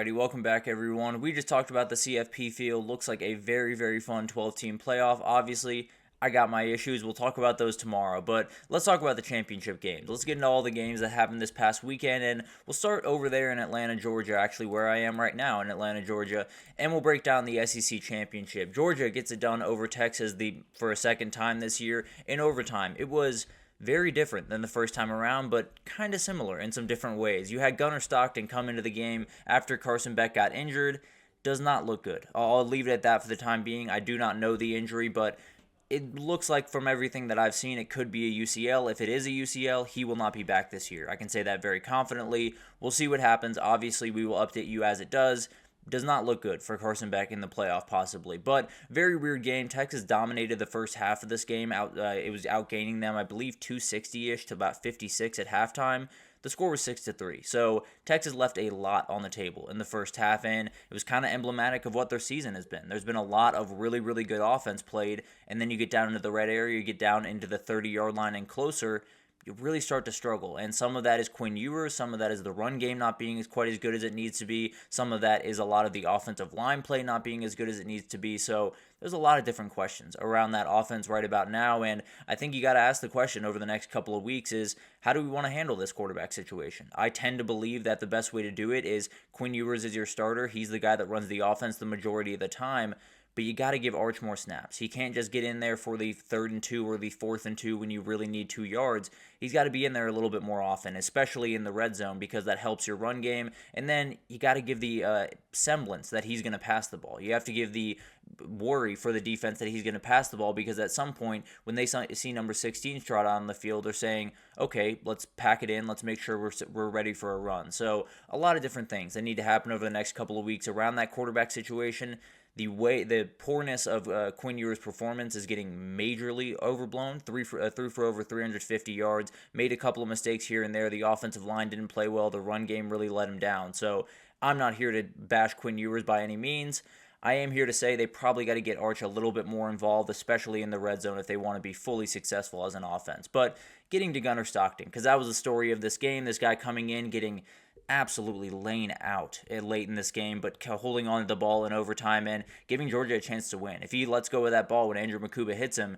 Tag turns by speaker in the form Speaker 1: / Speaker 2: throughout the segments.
Speaker 1: Alrighty, welcome back everyone. We just talked about the CFP field. Looks like a very, very fun 12-team playoff. Obviously, I got my issues. We'll talk about those tomorrow, but let's talk about the championship games. Let's get into all the games that happened this past weekend, and we'll start over there in Atlanta, Georgia, actually where I am right now in Atlanta, Georgia, and we'll break down the SEC championship. Georgia gets it done over Texas for a second time this year in overtime. It was very different than the first time around, but kind of similar in some different ways. You had Gunnar Stockton come into the game after Carson Beck got injured. Does not look good. I'll leave it at that for the time being. I do not know the injury, but it looks like from everything that I've seen, it could be a UCL. If it is a UCL, he will not be back this year. I can say that very confidently. We'll see what happens. Obviously, we will update you as it does. Does not look good for Carson Beck in the playoff, possibly. But very weird game. Texas dominated the first half of this game. It was outgaining them, I believe, 260-ish to about 56 at halftime. The score was 6-3. So Texas left a lot on the table in the first half, and it was kind of emblematic of what their season has been. There's been a lot of really, really good offense played, and then you get down into the red area, you get down into the 30-yard line and closer, you really start to struggle. And some of that is Quinn Ewers, some of that is the run game not being quite as good as it needs to be, some of that is a lot of the offensive line play not being as good as it needs to be. So there's a lot of different questions around that offense right about now, and I think you got to ask the question over the next couple of weeks is, how do we want to handle this quarterback situation? I tend to believe that the best way to do it is Quinn Ewers is your starter. He's the guy that runs the offense the majority of the time, but you got to give Arch more snaps. He can't just get in there for the 3rd and 2 or the 4th and 2 when you really need 2 yards. He's got to be in there a little bit more often, especially in the red zone, because that helps your run game. And then you got to give the semblance that he's going to pass the ball. You have to give the worry for the defense that he's going to pass the ball, because at some point when they see number 16 trot on the field, they're saying, okay, let's pack it in. Let's make sure we're ready for a run. So a lot of different things that need to happen over the next couple of weeks around that quarterback situation. The poorness of Quinn Ewers' performance is getting majorly overblown. Threw for over 350 yards, made a couple of mistakes here and there. The offensive line didn't play well. The run game really let him down. So I'm not here to bash Quinn Ewers by any means. I am here to say they probably got to get Arch a little bit more involved, especially in the red zone, if they want to be fully successful as an offense. But getting to Gunnar Stockton, because that was the story of this game. This guy coming in, getting absolutely laying out late in this game, but holding on to the ball in overtime and giving Georgia a chance to win. If he lets go of that ball when Andrew Makuba hits him,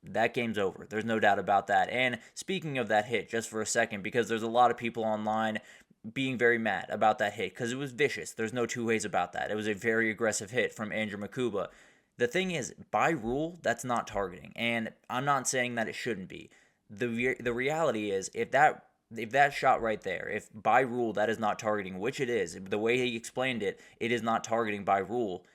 Speaker 1: that game's over. There's no doubt about that. And speaking of that hit, just for a second, because there's a lot of people online being very mad about that hit, because it was vicious. There's no two ways about that. It was a very aggressive hit from Andrew Makuba. The thing is, by rule, that's not targeting. And I'm not saying that it shouldn't be. The reality is, if that shot right there, if by rule that is not targeting, which it is, the way he explained it, it is not targeting by rule,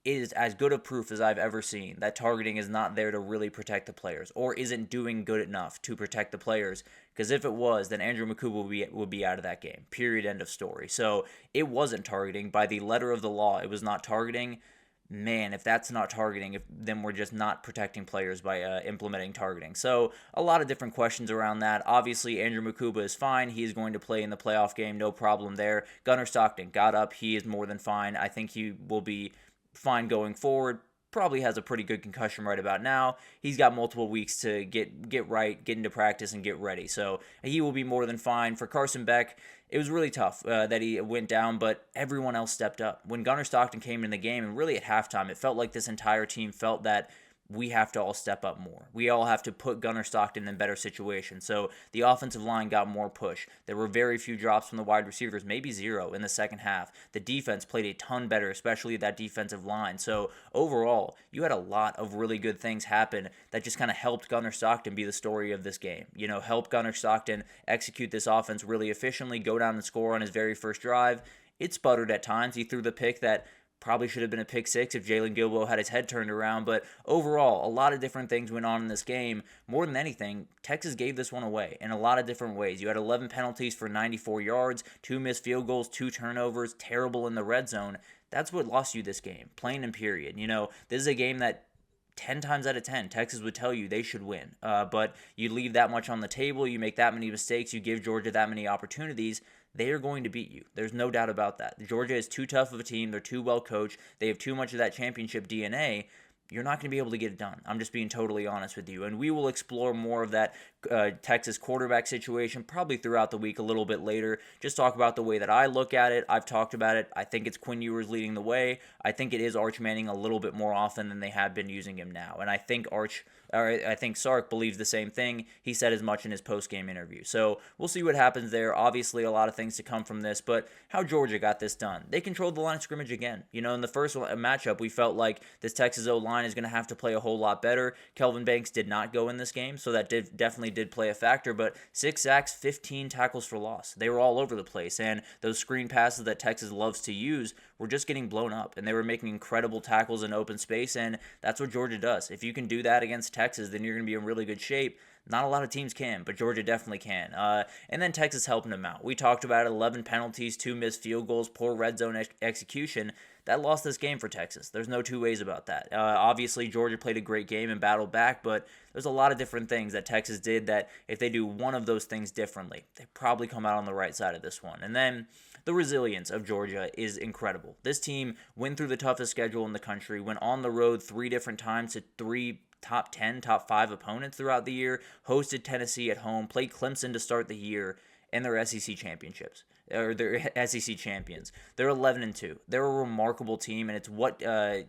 Speaker 1: it is as good of proof as I've ever seen that targeting is not there to really protect the players, or isn't doing good enough to protect the players, because if it was, then Andrew Makuba would be out of that game, period, end of story. So it wasn't targeting. By the letter of the law, it was not targeting. Man, if that's not targeting, then we're just not protecting players by implementing targeting. So a lot of different questions around that. Obviously, Andrew Makuba is fine. He is going to play in the playoff game, no problem there. Gunnar Stockton got up. He is more than fine. I think he will be fine going forward. Probably has a pretty good concussion right about now. He's got multiple weeks to get right, get into practice, and get ready. So he will be more than fine. For Carson Beck, it was really tough that he went down, but everyone else stepped up. When Gunnar Stockton came in the game, and really at halftime, it felt like this entire team felt that we have to all step up more. We all have to put Gunnar Stockton in better situations. So the offensive line got more push. There were very few drops from the wide receivers, maybe 0 in the second half. The defense played a ton better, especially that defensive line. So overall, you had a lot of really good things happen that just kind of helped Gunnar Stockton be the story of this game. Help Gunnar Stockton execute this offense really efficiently, go down and score on his very first drive. It sputtered at times. He threw the pick that probably should have been a pick 6 if Jalen Gilbo had his head turned around. But overall, a lot of different things went on in this game. More than anything, Texas gave this one away in a lot of different ways. You had 11 penalties for 94 yards, 2 missed field goals, 2 turnovers, terrible in the red zone. That's what lost you this game, plain and period. This is a game that 10 times out of 10, Texas would tell you they should win. But you leave that much on the table, you make that many mistakes, you give Georgia that many opportunities, they are going to beat you. There's no doubt about that. Georgia is too tough of a team. They're too well coached. They have too much of that championship DNA. you're not going to be able to get it done. I'm just being totally honest with you. And we will explore more of that Texas quarterback situation probably throughout the week a little bit later. Just talk about the way that I look at it. I've talked about it. I think it's Quinn Ewers leading the way. I think it is Arch Manning a little bit more often than they have been using him now. And I think Sark believes the same thing. He said as much in his post-game interview. So we'll see what happens there. Obviously, a lot of things to come from this, but how Georgia got this done. They controlled the line of scrimmage again. In the first matchup, we felt like this Texas O-line is going to have to play a whole lot better. Kelvin Banks did not go in this game, so that definitely did play a factor, but 6 sacks, 15 tackles for loss. They were all over the place, and those screen passes that Texas loves to use were just getting blown up, and they were making incredible tackles in open space, and that's what Georgia does. If you can do that against Texas, then you're going to be in really good shape. Not a lot of teams can, but Georgia definitely can. And then Texas helping them out. We talked about 11 penalties, 2 missed field goals, poor red zone execution. That lost this game for Texas. There's no two ways about that. Obviously, Georgia played a great game and battled back, but there's a lot of different things that Texas did that if they do one of those things differently, they probably come out on the right side of this one. And then the resilience of Georgia is incredible. This team went through the toughest schedule in the country, went on the road 3 different times to 3 top 10, top 5 opponents throughout the year, hosted Tennessee at home, played Clemson to start the year, and their SEC championships, or their SEC champions. They're 11-2. They're a remarkable team, and it's what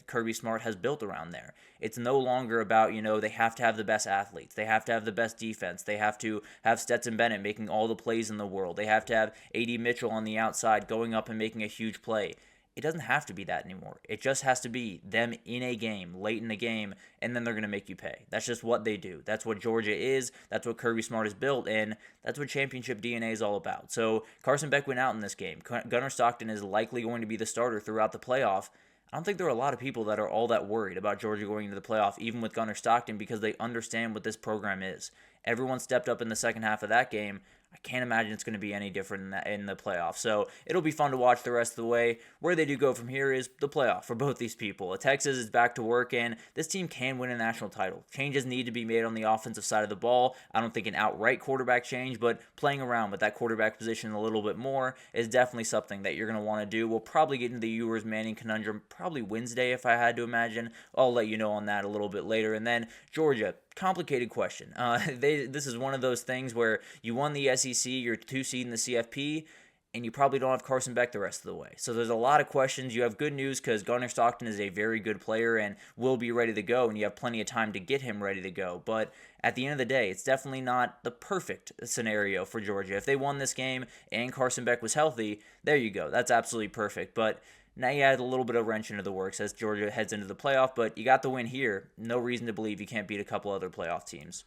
Speaker 1: Kirby Smart has built around there. It's no longer about, they have to have the best athletes. They have to have the best defense. They have to have Stetson Bennett making all the plays in the world. They have to have A.D. Mitchell on the outside going up and making a huge play. It doesn't have to be that anymore. It just has to be them in a game, late in the game, and then they're going to make you pay. That's just what they do. That's what Georgia is. That's what Kirby Smart has built, and that's what championship DNA is all about. So Carson Beck went out in this game. Gunnar Stockton is likely going to be the starter throughout the playoff. I don't think there are a lot of people that are all that worried about Georgia going into the playoff, even with Gunnar Stockton, because they understand what this program is. Everyone stepped up in the second half of that game. I can't imagine it's going to be any different in the playoffs. So it'll be fun to watch the rest of the way. Where they do go from here is the playoff for both these people. Texas is back to work, and this team can win a national title. Changes need to be made on the offensive side of the ball. I don't think an outright quarterback change, but playing around with that quarterback position a little bit more is definitely something that you're going to want to do. We'll probably get into the Ewers-Manning conundrum probably Wednesday if I had to imagine. I'll let you know on that a little bit later. And then Georgia. Complicated question. This is one of those things where you won the SEC, you're 2 seed in the CFP, and you probably don't have Carson Beck the rest of the way. So there's a lot of questions. You have good news because Gunnar Stockton is a very good player and will be ready to go, and you have plenty of time to get him ready to go. But at the end of the day, it's definitely not the perfect scenario for Georgia. If they won this game and Carson Beck was healthy, there you go. That's absolutely perfect. But now you add a little bit of wrench into the works as Georgia heads into the playoff, but you got the win here. No reason to believe you can't beat a couple other playoff teams.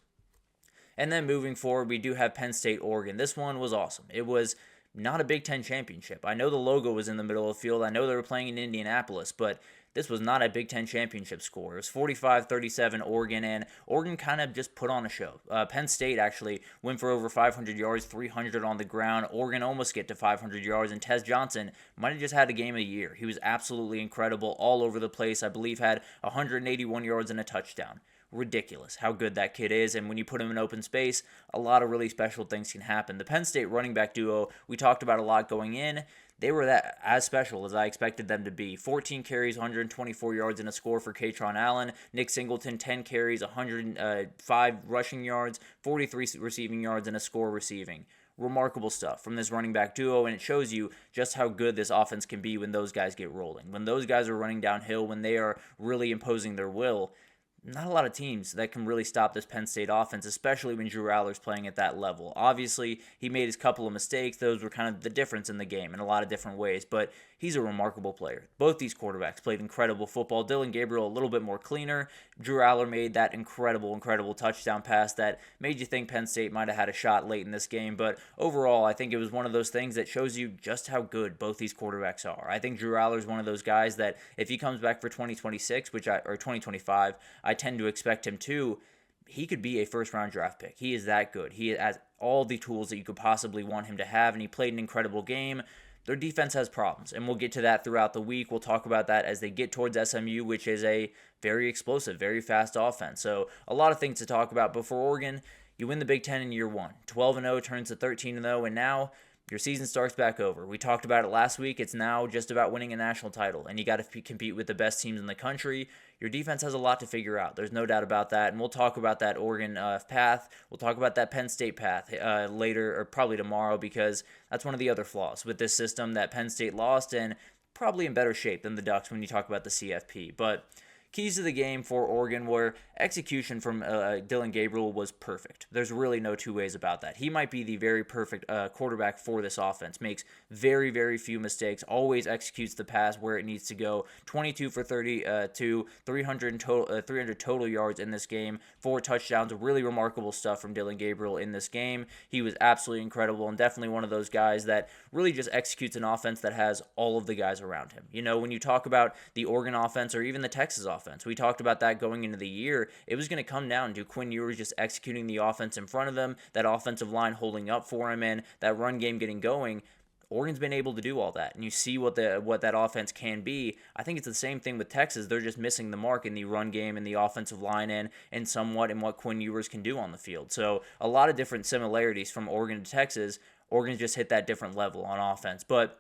Speaker 1: And then moving forward, we do have Penn State, Oregon. This one was awesome. It was not a Big Ten championship. I know the logo was in the middle of the field. I know they were playing in Indianapolis, but this was not a Big Ten championship score. It was 45-37 Oregon, and Oregon kind of just put on a show. Penn State actually went for over 500 yards, 300 on the ground. Oregon almost get to 500 yards, and Tez Johnson might have just had a game of the year. He was absolutely incredible all over the place. I believe had 181 yards and a touchdown. Ridiculous how good that kid is, and when you put him in open space, a lot of really special things can happen. The Penn State running back duo, we talked about a lot going in. They were that as special as I expected them to be. 14 carries, 124 yards, and a score for Katron Allen. Nick Singleton, 10 carries, 105 rushing yards, 43 receiving yards, and a score receiving. Remarkable stuff from this running back duo, and it shows you just how good this offense can be when those guys get rolling. When those guys are running downhill, when they are really imposing their will, not a lot of teams that can really stop this Penn State offense, especially when Drew Allar's playing at that level. Obviously, he made his couple of mistakes. Those were kind of the difference in the game in a lot of different ways, but he's a remarkable player. Both these quarterbacks played incredible football. Dylan Gabriel a little bit more cleaner. Drew Allar made that incredible touchdown pass that made you think Penn State might have had a shot late in this game, but overall, I think it was one of those things that shows you just how good both these quarterbacks are. I think Drew Allar is one of those guys that if he comes back for 2026, or 2025, I tend to expect him to. He could be a first-round draft pick. He is that good. He has all the tools that you could possibly want him to have, and he played an incredible game. Their defense has problems, and we'll get to that throughout the week. We'll talk about that as they get towards SMU, which is a very explosive, very fast offense. So a lot of things to talk about. But for Oregon, you win the Big Ten in year one. 12-0 turns to 13-0, and now your season starts back over. We talked about it last week. It's now just about winning a national title, and you got to compete with the best teams in the country. Your defense has a lot to figure out. There's no doubt about that, and we'll talk about that Oregon path. We'll talk about that Penn State path later, or probably tomorrow, because that's one of the other flaws with this system that Penn State lost, and probably in better shape than the Ducks when you talk about the CFP. But keys to the game for Oregon were execution from Dillon Gabriel was perfect. There's really no two ways about that. He might be the very perfect quarterback for this offense. Makes very, very few mistakes. Always executes the pass where it needs to go. 22 for 32, 300 total yards in this game. 4 touchdowns. Really remarkable stuff from Dillon Gabriel in this game. He was absolutely incredible and definitely one of those guys that really just executes an offense that has all of the guys around him. You know, when you talk about the Oregon offense or even the Texas offense, we talked about that going into the year. It was going to come down to Quinn Ewers just executing the offense in front of them, that offensive line holding up for him, and that run game getting going. Oregon's been able to do all that, and you see what that offense can be. I think it's the same thing with Texas. They're just missing the mark in the run game and the offensive line and somewhat in what Quinn Ewers can do on the field. So a lot of different similarities from Oregon to Texas. Oregon's just hit that different level on offense. But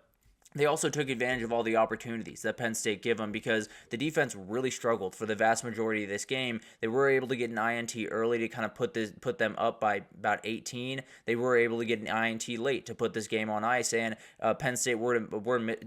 Speaker 1: they also took advantage of all the opportunities that Penn State gave them because the defense really struggled for the vast majority of this game. They were able to get an INT early to kind of put them up by about 18. They were able to get an INT late to put this game on ice, and Penn State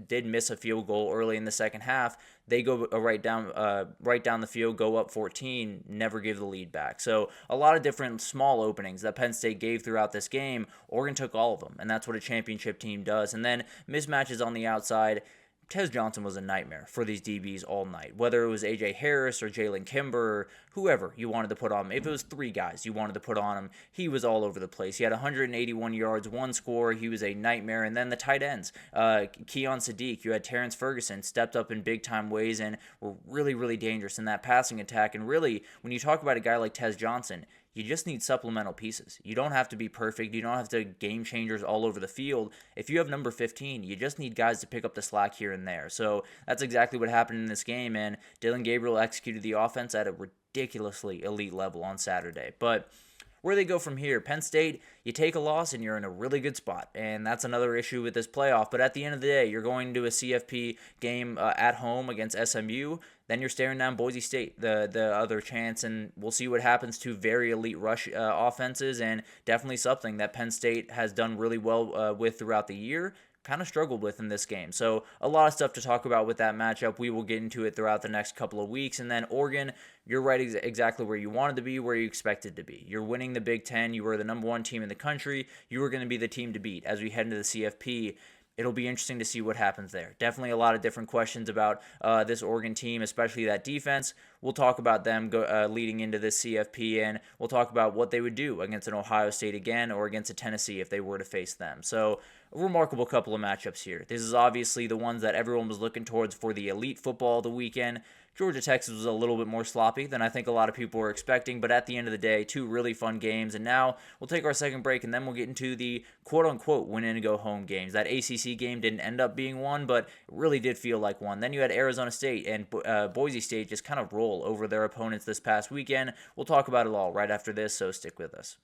Speaker 1: did miss a field goal early in the second half. They go right down the field, go up 14, never give the lead back. So a lot of different small openings that Penn State gave throughout this game. Oregon took all of them, and that's what a championship team does. And then mismatches on the outside. Tez Johnson was a nightmare for these DBs all night. Whether it was A.J. Harris or Jalen Kimber or whoever you wanted to put on him. If it was 3 guys you wanted to put on him, he was all over the place. He had 181 yards, 1 score. He was a nightmare. And then the tight ends, Keon Sadiq, you had Terrence Ferguson, stepped up in big-time ways and were really, really dangerous in that passing attack. And really, when you talk about a guy like Tez Johnson, you just need supplemental pieces. You don't have to be perfect. You don't have to game changers all over the field. If you have number 15, you just need guys to pick up the slack here and there. So that's exactly what happened in this game, and Dillon Gabriel executed the offense at a ridiculously elite level on Saturday. But where they go from here, Penn State, you take a loss and you're in a really good spot, and that's another issue with this playoff. But at the end of the day, you're going to a CFP game at home against SMU. Then you're staring down Boise State, the other chance, and we'll see what happens to very elite rush offenses, and definitely something that Penn State has done really well with throughout the year. Kind of struggled with in this game. So a lot of stuff to talk about with that matchup. We will get into it throughout the next couple of weeks. And then Oregon, you're right exactly where you wanted to be, where you expected to be. You're winning the Big Ten. You were the number 1 team in the country. You were going to be the team to beat as we head into the CFP. It'll be interesting to see what happens there. Definitely a lot of different questions about this Oregon team, especially that defense. We'll talk about them leading into this CFP, and we'll talk about what they would do against an Ohio State again or against a Tennessee if they were to face them. So a remarkable couple of matchups here. This is obviously the ones that everyone was looking towards for the elite football of the weekend. Georgia Texas was a little bit more sloppy than I think a lot of people were expecting, but at the end of the day, 2 really fun games. And now we'll take our second break, and then we'll get into the quote-unquote win-and-go-home games. That ACC game didn't end up being one, but it really did feel like one. Then you had Arizona State and Boise State just kind of roll over their opponents this past weekend. We'll talk about it all right after this, so stick with us.